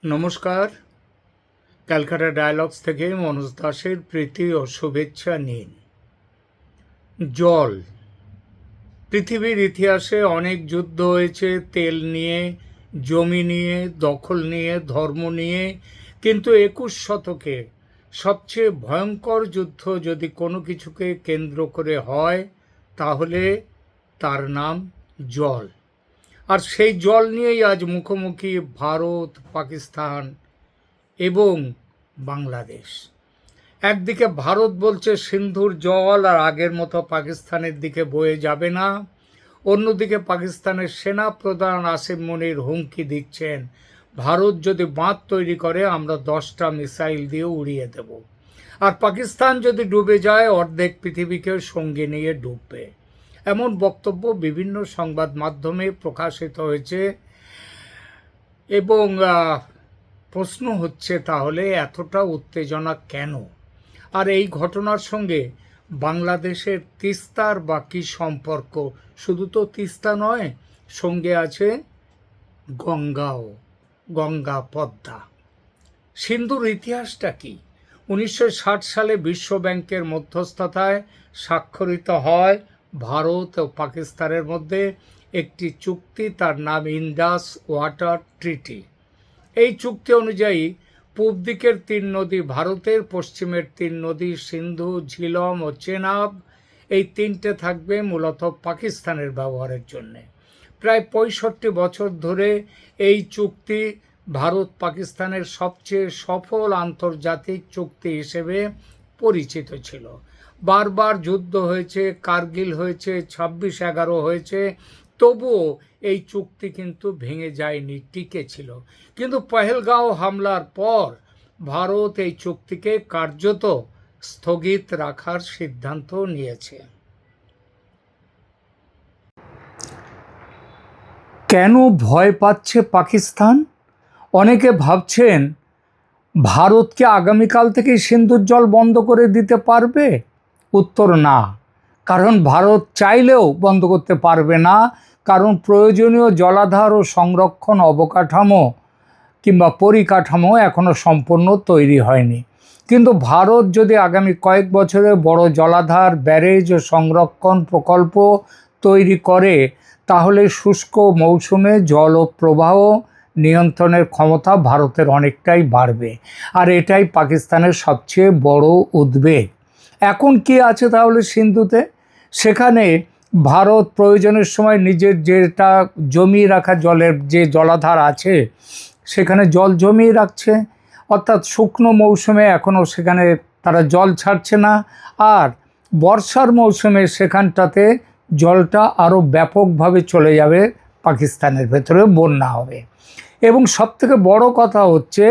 নমস্কার। ক্যালকাটা ডায়ালগস থেকে মনোজ দাসের প্রীতি ও শুভেচ্ছা নিন। জল। পৃথিবীর ইতিহাসে অনেক যুদ্ধ হয়েছে তেল নিয়ে, জমি নিয়ে, দখল নিয়ে, ধর্ম নিয়ে, কিন্তু 21 শতকে সবচেয়ে ভয়ঙ্কর যুদ্ধ যদি কোনো কিছুকে কেন্দ্র করে হয় তাহলে তার নাম জল। আর সেই জল নিয়েই আজ মুখোমুখি ভারত, পাকিস্তান এবং বাংলাদেশ। একদিকে ভারত বলছে সিন্ধুর জল আর আগের মতো পাকিস্তানের দিকে বয়ে যাবে না, অন্যদিকে পাকিস্তানের সেনা প্রধান আসিম মুনির হুমকি দিচ্ছেন ভারত যদি বাঁধ তৈরি করে আমরা 10টা মিসাইল দিয়ে উড়িয়ে দেব, আর পাকিস্তান যদি ডুবে যায় অর্ধেক পৃথিবীকে সঙ্গে নিয়ে ডুববে। এমন বক্তব্য বিভিন্ন সংবাদ মাধ্যমে প্রকাশিত হয়েছে এবং প্রশ্ন হচ্ছে তাহলে এতটা উত্তেজনা কেন? আর এই ঘটনার সঙ্গে বাংলাদেশের তিস্তার বা কী সম্পর্ক? শুধু তো তিস্তা নয়, সঙ্গে আছে গঙ্গাও, গঙ্গা পদ্মা। সিন্ধুর ইতিহাসটা কি? 1960 সালে বিশ্ব ব্যাংকের মধ্যস্থতায় স্বাক্ষরিত হয় ভারত ও পাকিস্তানের মধ্যে একটি চুক্তি, তার নাম ইন্ডাস ওয়াটার ট্রিটি। এই চুক্তি অনুযায়ী পূব দিকের 3 নদী ভারতের, পশ্চিমের 3 নদী সিন্ধু, ঝিলম ও চেনাব, এই 3টে থাকবে মূলত পাকিস্তানের ব্যবহারের জন্য। প্রায় 65 বছর ধরে এই চুক্তি ভারত পাকিস্তানের সবচেয়ে সফল আন্তর্জাতিক চুক্তি হিসেবে পরিচিত ছিল। বারবার যুদ্ধ হয়েছে, কার্গিল হয়েছে, 26/11 হয়েছে, তবুও এই চুক্তি কিন্তু ভেঙে যায়নি, টিকে ছিল। কিন্তু পহেলগাঁও হামলার পর ভারত এই চুক্তিকে কার্যত স্থগিত রাখার সিদ্ধান্ত নিয়েছে। কেন ভয় পাচ্ছে পাকিস্তান? অনেকে ভাবছেন ভারতকে আগামীকাল থেকে সিন্ধুর জল বন্ধ করে দিতে পারবে। উত্তর না, কারণ ভারত চাইলেও বন্ধ করতে পারবে না, কারণ প্রয়োজনীয় জলাধার ও সংরক্ষণ অবকাঠামো কিংবা পরিকাঠামো এখনও সম্পূর্ণ তৈরি হয়নি। কিন্তু ভারত যদি আগামী কয়েক বছরে বড় জলাধার, ব্যারেজ ও সংরক্ষণ প্রকল্প তৈরি করে তাহলে শুষ্ক মৌসুমে জল ও প্রবাহ নিয়ন্ত্রণের ক্ষমতা ভারতের অনেকটাই বাড়বে, আর এটাই পাকিস্তানের সবচেয়ে বড় উদ্বেগ। এখন কি আছে তাহলে সিন্ধুতে? সেখানে ভারত প্রয়োজনের সময় নিজের যেটা জমিয়ে রাখা জলের যে জলাধার আছে সেখানে জল জমিয়ে রাখছে, অর্থাৎ শুকনো মৌসুমে এখনও সেখানে তারা জল ছাড়ছে না, আর বর্ষার মৌসুমে সেখানটাতে জলটা আরও ব্যাপকভাবে চলে যাবে, পাকিস্তানের ভেতরে বন্যা হবে। এবং সবথেকে বড় কথা হচ্ছে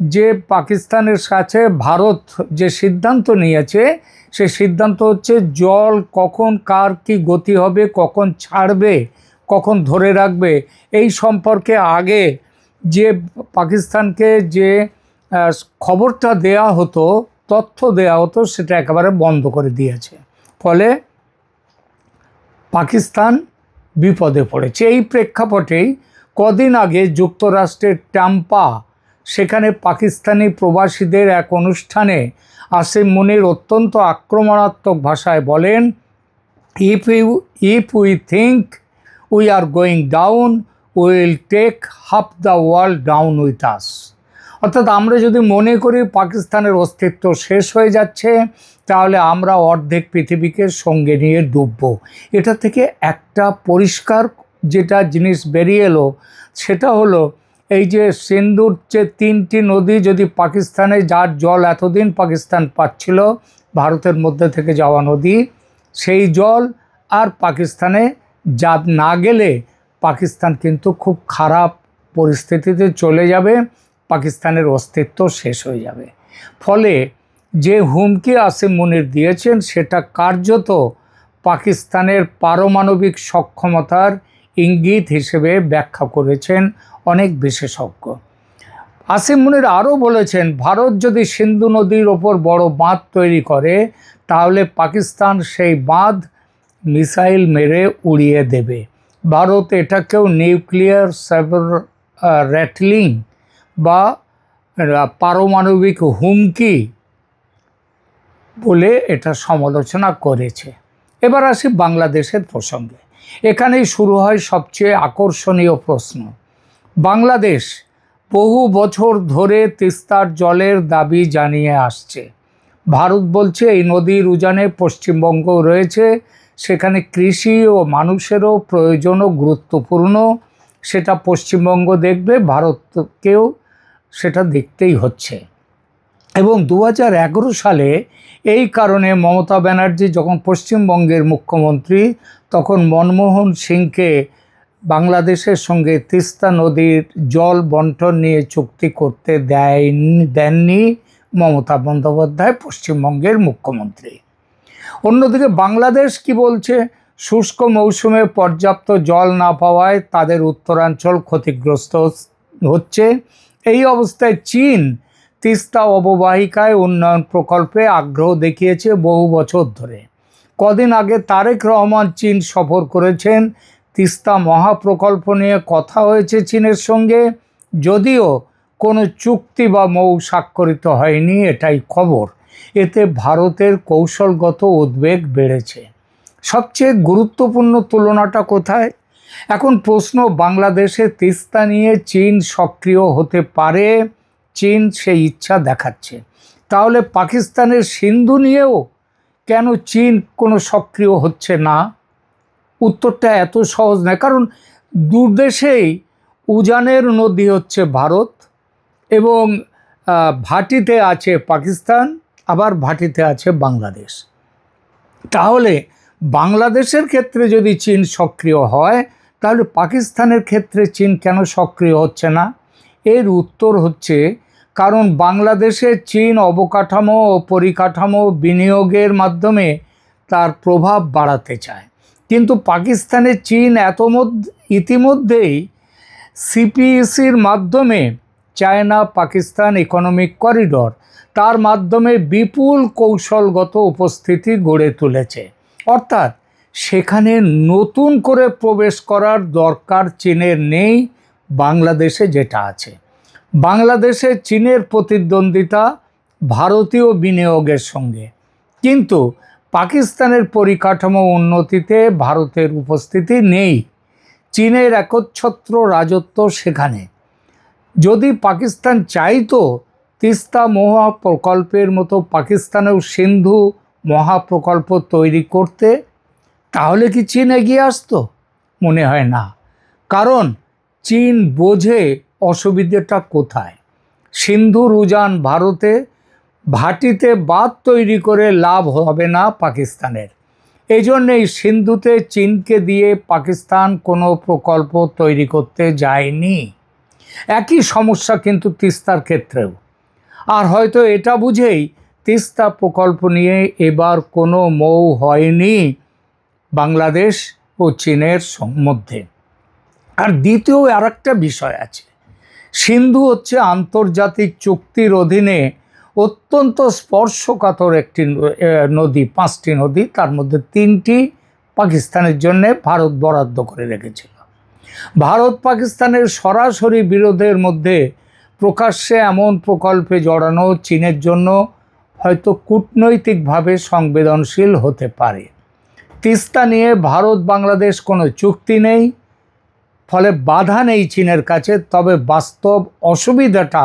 যে পাকিস্তানের কাছে ভারত যে সিদ্ধান্ত নিয়েছে সে সিদ্ধান্ত হচ্ছে জল কখন কার কি গতি হবে, কখন ছাড়বে, কখন ধরে রাখবে, এই সম্পর্কে আগে যে পাকিস্তানকে যে খবরটা দেয়া হতো, তথ্য দেয়া হতো, সেটা একেবারে বন্ধ করে দিয়েছে। ফলে পাকিস্তান বিপদে পড়েছে। এই প্রেক্ষাপটেই কদিন আগে যুক্তরাষ্ট্রের টাম্পা, সেখানে পাকিস্তানি প্রবাসীদের এক অনুষ্ঠানে আসিম মুনির অত্যন্ত আক্রমণাত্মক ভাষায় বলেন, if we think we are going down will take half the world down with us. অর্থাৎ আমরা যদি মনে করি পাকিস্তানের অস্তিত্ব শেষ হয়ে যাচ্ছে তাহলে আমরা অর্ধেক পৃথিবীকে সঙ্গে নিয়ে ডুবব। এটা থেকে একটা পরিষ্কার যেটা জিনিস বেরিয়ে এলো সেটা হলো এই যে সিন্ধুর যে 3টি নদী যদি পাকিস্তানে, যার জল এতদিন পাকিস্তান পাচ্ছিল ভারতের মধ্যে থেকে যাওয়া নদী, সেই জল আর পাকিস্তানে যা না গেলে পাকিস্তান কিন্তু খুব খারাপ পরিস্থিতিতে চলে যাবে, পাকিস্তানের অস্তিত্ব শেষ হয়ে যাবে। ফলে যে হুমকি আসিম মুনির দিয়েছেন সেটা কার্যত পাকিস্তানের পারমাণবিক সক্ষমতার ইঙ্গিত হিসেবে ব্যাখ্যা করেছেন অনেক বিশেষজ্ঞ। আসিম মুনির আরও বলেছেন, ভারত যদি সিন্ধু নদীর ওপর বড় বাঁধ তৈরি করে তাহলে পাকিস্তান সেই বাঁধ মিসাইল মেরে উড়িয়ে দেবে। ভারত এটাকেও নিউক্লিয়ার স্যাবার র্যাটলিং বা পারমাণবিক হুমকি বলে এটা সমালোচনা করেছে। এবার আসি বাংলাদেশের প্রসঙ্গে। এখানেই শুরু হয় সবচেয়ে আকর্ষণীয় প্রশ্ন। বাংলাদেশ বহু বছর ধরে তিস্তার জলের দাবি জানিয়ে আসছে। ভারত বলছে এই নদীর উজানে পশ্চিমবঙ্গ রয়েছে, সেখানে কৃষি ও মানুষেরও প্রয়োজনও গুরুত্বপূর্ণ, সেটা পশ্চিমবঙ্গ দেখবে, ভারতকেও সেটা দেখতেই হচ্ছে। এবং 2011 সালে এই কারণে মমতা ব্যানার্জি যখন পশ্চিমবঙ্গের মুখ্যমন্ত্রী, তখন মনমোহন সিংকে বাংলাদেশের সঙ্গে তিস্তা নদীর জল বন্টন নিয়ে চুক্তি করতে দেননি মমতা বন্দ্যোপাধ্যায়, পশ্চিমবঙ্গের মুখ্যমন্ত্রী। অন্যদিকে বাংলাদেশ কি বলছে? শুষ্ক মৌসুমে পর্যাপ্ত জল না পাওয়ায় তাদের উত্তরাঞ্চল ক্ষতিগ্রস্ত হচ্ছে। এই অবস্থায় চীন তিস্তা অববাহিকায় উন্নয়ন প্রকল্পে আগ্রহ দেখিয়েছে বহু বছর ধরে। কদিন আগে তারেক রহমান চীন সফর করেছেন। তিস্তা মহাপ্রকল্প নিয়ে কথা হয়েছে চীনের সঙ্গে, যদিও কোনো চুক্তি বা মৌ স্বাক্ষরিত হয়নি, এটাই খবর। এতে ভারতের কৌশলগত উদ্বেগ বেড়েছে। সবচেয়ে গুরুত্বপূর্ণ তুলনাটা কোথায়? এখন প্রশ্ন, বাংলাদেশে তিস্তা নিয়ে চীন সক্রিয় হতে পারে, চীন সেই ইচ্ছা দেখাচ্ছে। তাহলে পাকিস্তানের সিন্ধু নিয়েও কেন চীন কোনো সক্রিয় হচ্ছে না? উত্তরটা এত সহজ নয়, কারণ দুদেশেই উজানের নদী হচ্ছে ভারত, এবং ভাটিতে আছে পাকিস্তান, আবার ভাটিতে আছে বাংলাদেশ। তাহলে বাংলাদেশের ক্ষেত্রে যদি চীন সক্রিয় হয়, তাহলে পাকিস্তানের ক্ষেত্রে চীন কেন সক্রিয় হচ্ছে না? এর উত্তর হচ্ছে, কারণ বাংলাদেশে চীন অবকাঠামো ও পরিকাঠামো বিনিয়োগের মাধ্যমে তার প্রভাব বাড়াতে চায়। কিন্তু পাকিস্তানে চীন ইতিমধ্যেই সিপিইসির মাধ্যমে, চায়না পাকিস্তান ইকোনমিক করিডর, তার মাধ্যমে বিপুল কৌশলগত উপস্থিতি গড়ে তুলেছে। অর্থাৎ সেখানে নতুন করে প্রবেশ করার দরকার চীনের নেই, বাংলাদেশে যেটা আছে। বাংলাদেশে চীনের প্রতিদ্বন্দ্বিতা ভারতীয় বিনিয়োগের সঙ্গে, কিন্তু পাকিস্তানের পরিকাঠামো উন্নতিতে ভারতের উপস্থিতি নেই। চীনের একচ্ছত্র রাজত্ব সেখানে। যদি পাকিস্তান চাইতো তিস্তা মহাপ্রকল্পের মতো পাকিস্তানেও সিন্ধু মহাপ্রকল্প তৈরি করতে, তাহলে কি চীন এগিয়ে আসতো? মনে হয় না। কারণ চীন বোঝে অসুবিধাটা কোথায়। সিন্ধুর উজান ভারতে, ভাটিতে বাঁধ তৈরি করে লাভ হবে না পাকিস্তানের। এই জন্যেই সিন্ধুতে চীনকে দিয়ে পাকিস্তান কোনো প্রকল্প তৈরি করতে যায়নি। একই সমস্যা কিন্তু তিস্তার ক্ষেত্রেও। আর হয়তো এটা বুঝেই তিস্তা প্রকল্প নিয়ে এবার কোনো মৌ হয়নি বাংলাদেশ ও চীনের মধ্যে। আর দ্বিতীয় আরেকটা বিষয় আছে, সিন্ধু হচ্ছে আন্তর্জাতিক চুক্তির অধীনে অত্যন্ত স্পর্শকাতর একটি নদী। 5টি নদী, তার মধ্যে 3টি পাকিস্তানের জন্য ভারত বরাদ্দ করে রেখেছিল। ভারত পাকিস্তানের সরাসরি বিরোধের মধ্যে প্রকাশ্যে এমন প্রকল্পে জড়ানো চীনের জন্য হয়তো কূটনৈতিকভাবে সংবেদনশীল হতে পারে। তিস্তা নিয়ে ভারত বাংলাদেশ কোনো চুক্তি নেই, ফলে বাধা নেই চীনের কাছে। তবে বাস্তব অসুবিধাটা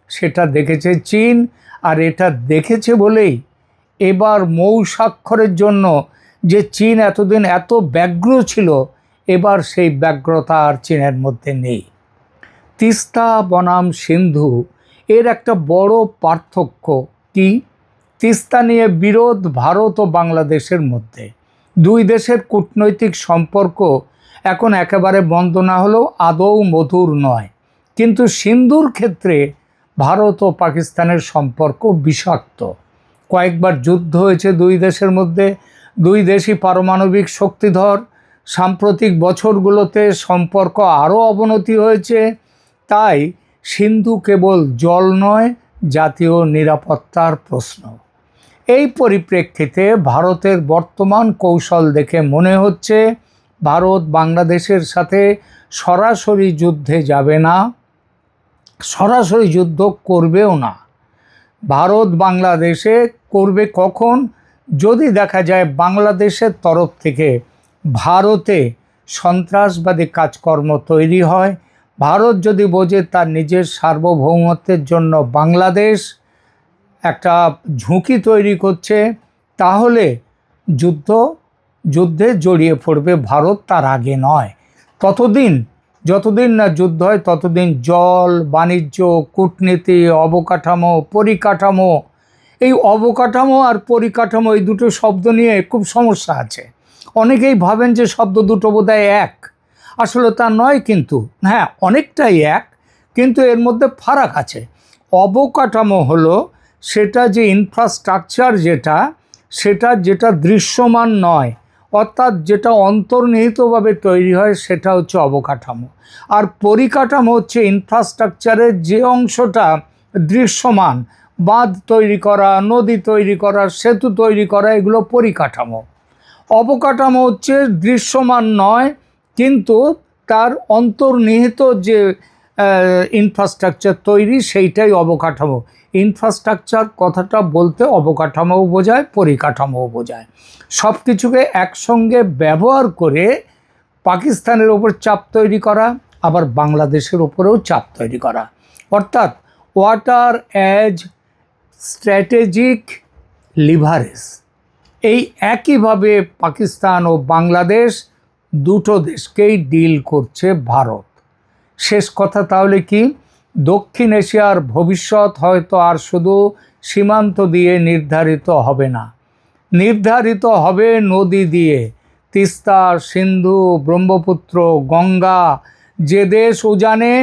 সেটা দেখেছে চীন, আর এটা দেখেছে বলেই এবার মৌ স্বাক্ষরের জন্য যে চীন এতদিন এত ব্যগ্র ছিল, এবার সেই ব্যগ্রতা আর চীনের মধ্যে নেই। তিস্তা বনাম সিন্ধু এর একটা বড় পার্থক্য কি? তিস্তা নিয়ে বিরোধ ভারত ও বাংলাদেশের মধ্যে। দুই দেশের কূটনৈতিক সম্পর্ক এখন একেবারে বন্ধ না হলেও আদৌ মধুর নয়। কিন্তু সিন্ধুর ক্ষেত্রে ভারত ও পাকিস্তানের সম্পর্ক বিষাক্ত। কয়েকবার যুদ্ধ হয়েছে দুই দেশের মধ্যে, দুই দেশই পারমাণবিক শক্তিধর। সাম্প্রতিক বছরগুলোতে সম্পর্ক আরও অবনতি হয়েছে। তাই সিন্ধু কেবল জল নয়, জাতীয় নিরাপত্তার প্রশ্ন। এই পরিপ্রেক্ষিতে ভারতের বর্তমান কৌশল দেখে মনে হচ্ছে ভারত বাংলাদেশের সাথে সরাসরি যুদ্ধে যাবে না, সরাসরি যুদ্ধ করবেও না। ভারত বাংলাদেশে করবে কখন? যদি দেখা যায় বাংলাদেশের তরফ থেকে ভারতে সন্ত্রাসবাদী কাজকর্ম তৈরি হয়, ভারত যদি বোঝে তার নিজের সার্বভৌমত্বের জন্য বাংলাদেশ একটা ঝুঁকি তৈরি করছে, তাহলে যুদ্ধে জড়িয়ে পড়বে ভারত, তার আগে নয়। যতদিন না যুদ্ধ হয় ততদিন জল, বাণিজ্য, কূটনীতি, অবকাঠামো, পরিকাঠামো, এই অবকাঠামো আর পরিকাঠামো এই দুটো শব্দ নিয়ে খুব সমস্যা আছে। অনেকেই ভাবেন যে শব্দ দুটো বোধহয় এক, আসলে তা নয়। কিন্তু হ্যাঁ, অনেকটাই এক, কিন্তু এর মধ্যে ফারাক আছে। অবকাঠামো হলো সেটা যে ইনফ্রাস্ট্রাকচার, যেটা দৃশ্যমান নয়, অর্থাৎ যেটা অন্তর্নিহিতভাবে তৈরি হয়, সেটা হচ্ছে অবকাঠামো। আর পরিকাঠামো হচ্ছে ইনফ্রাস্ট্রাকচারের যে অংশটা দৃশ্যমান, বাঁধ তৈরি করা, নদী তৈরি করা, সেতু তৈরি করা, এগুলো পরিকাঠামো। অবকাঠামো হচ্ছে দৃশ্যমান নয়, কিন্তু তার অন্তর্নিহিত যে ইনফ্রাস্ট্রাকচার তৈরি, সেইটাই অবকাঠামো। ইনফ্রাস্ট্রাকচার কথাটা বলতে অবকাঠামোও বোঝায়, পরিকাঠামোও বোঝায়। সব কিছুকে একসঙ্গে ব্যবহার করে পাকিস্তানের ওপর চাপ তৈরি করা, আবার বাংলাদেশের ওপরেও চাপ তৈরি করা, অর্থাৎ ওয়াটার অ্যাজ স্ট্র্যাটেজিক লিভারেজ। এই একইভাবে পাকিস্তান ও বাংলাদেশ দুটো দেশকেই ডিল করছে ভারত। শেষ কথা তাহলে কি? দক্ষিণ এশিয়ার ভবিষ্যৎ হয়তো আর শুধু সীমান্ত দিয়ে নির্ধারিত হবে না, নির্ধারিত হবে নদী দিয়ে। তিস্তা, সিন্ধু, ব্রহ্মপুত্র, গঙ্গা, যে দেশ উজানে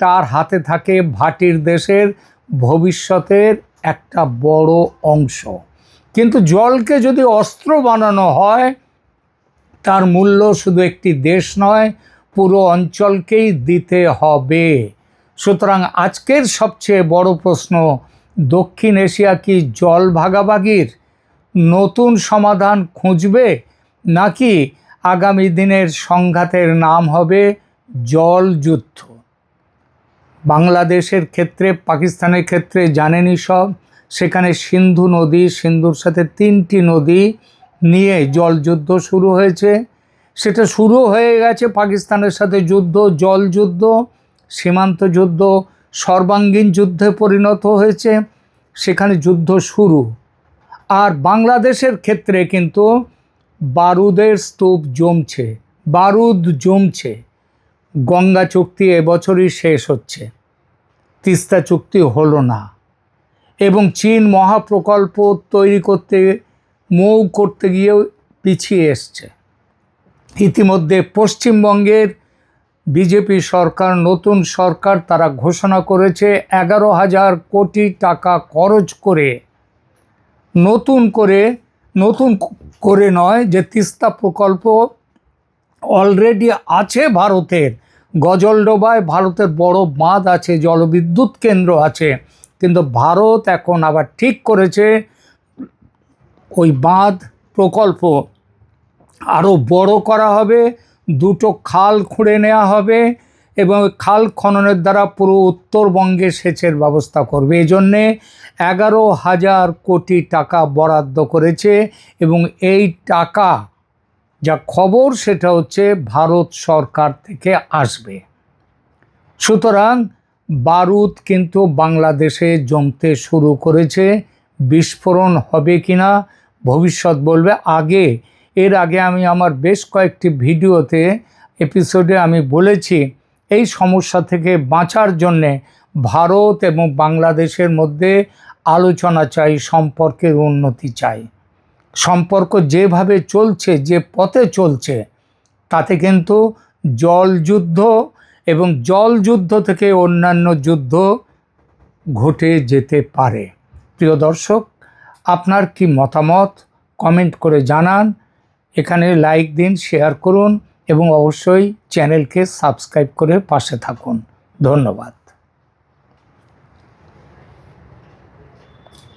তার হাতে থাকে ভাটির দেশের ভবিষ্যতের একটা বড় অংশ। কিন্তু জলকে যদি অস্ত্র বানানো হয়, তার মূল্য শুধু একটি দেশ নয়, পুরো অঞ্চলকেই দিতে হবে। সুতরাং আজকের সবচেয়ে বড় প্রশ্ন, দক্ষিণ এশিয়া কি জল ভাগাভাগির নতুন সমাধান খুঁজবে, নাকি আগামী দিনের সংঘাতের নাম হবে জল যুদ্ধ? বাংলাদেশের ক্ষেত্রে, পাকিস্তানের ক্ষেত্রে জানেনই সব, সেখানে সিন্ধু নদী, সিন্ধুর সাথে 3টি নদী নিয়ে জলযুদ্ধ শুরু হয়েছে। সেটা শুরু হয়ে গেছে পাকিস্তানের সাথে যুদ্ধ, জল যুদ্ধ, সীমান্ত যুদ্ধ সর্বাঙ্গীন যুদ্ধে পরিণত হয়েছে, সেখানে যুদ্ধ শুরু। আর বাংলাদেশের ক্ষেত্রে কিন্তু বারুদের স্তূপ জমছে, বারুদ জমছে। গঙ্গা চুক্তি এবছরই শেষ হচ্ছে, তিস্তা চুক্তি হলো না, এবং চীন মহাপ্রকল্প তৈরি করতে গিয়েও পিছিয়ে এসছে। ইতিমধ্যে পশ্চিমবঙ্গের বিজেপি সরকার, নতুন সরকার, তারা ঘোষণা করেছে 11,000 কোটি টাকা খরচ করে, নতুন করে নয়, যে তিস্তা প্রকল্প অলরেডি আছে ভারতের, গজলডোবায় ভারতের বড় বাঁধ আছে, জলবিদ্যুৎ কেন্দ্র আছে, কিন্তু ভারত এখন আবার ঠিক করেছে ওই বাঁধ প্রকল্প আরও বড় করা হবে, 2টো খাল খুঁড়ে নেওয়া হবে, এবং খাল খননের দ্বারা পুরো উত্তরবঙ্গে সেচের ব্যবস্থা করবে। এই জন্যে 11,000 কোটি টাকা বরাদ্দ করেছে, এবং এই টাকা, যা খবর, সেটা হচ্ছে ভারত সরকার থেকে আসবে। সুতরাং বারুদ কিন্তু বাংলাদেশে জমতে শুরু করেছে। বিস্ফোরণ হবে কিনা ভবিষ্যৎ বলবে। এর আগে আমি আমার বেশ কয়েকটি এপিসোডে আমি বলেছি, এই সমস্যা থেকে বাঁচার জন্যে ভারত এবং বাংলাদেশের মধ্যে আলোচনা চাই, সম্পর্কের উন্নতি চাই। সম্পর্ক যেভাবে চলছে, যে পথে চলছে, তাতে কিন্তু জলযুদ্ধ এবং জলযুদ্ধ থেকে অন্যান্য যুদ্ধ ঘটে যেতে পারে। প্রিয় দর্শক, আপনার কি মতামত কমেন্ট করে জানান। এখানে লাইক দিন, শেয়ার করুন, এবং অবশ্যই চ্যানেলকে সাবস্ক্রাইব করে পাশে থাকুন। ধন্যবাদ।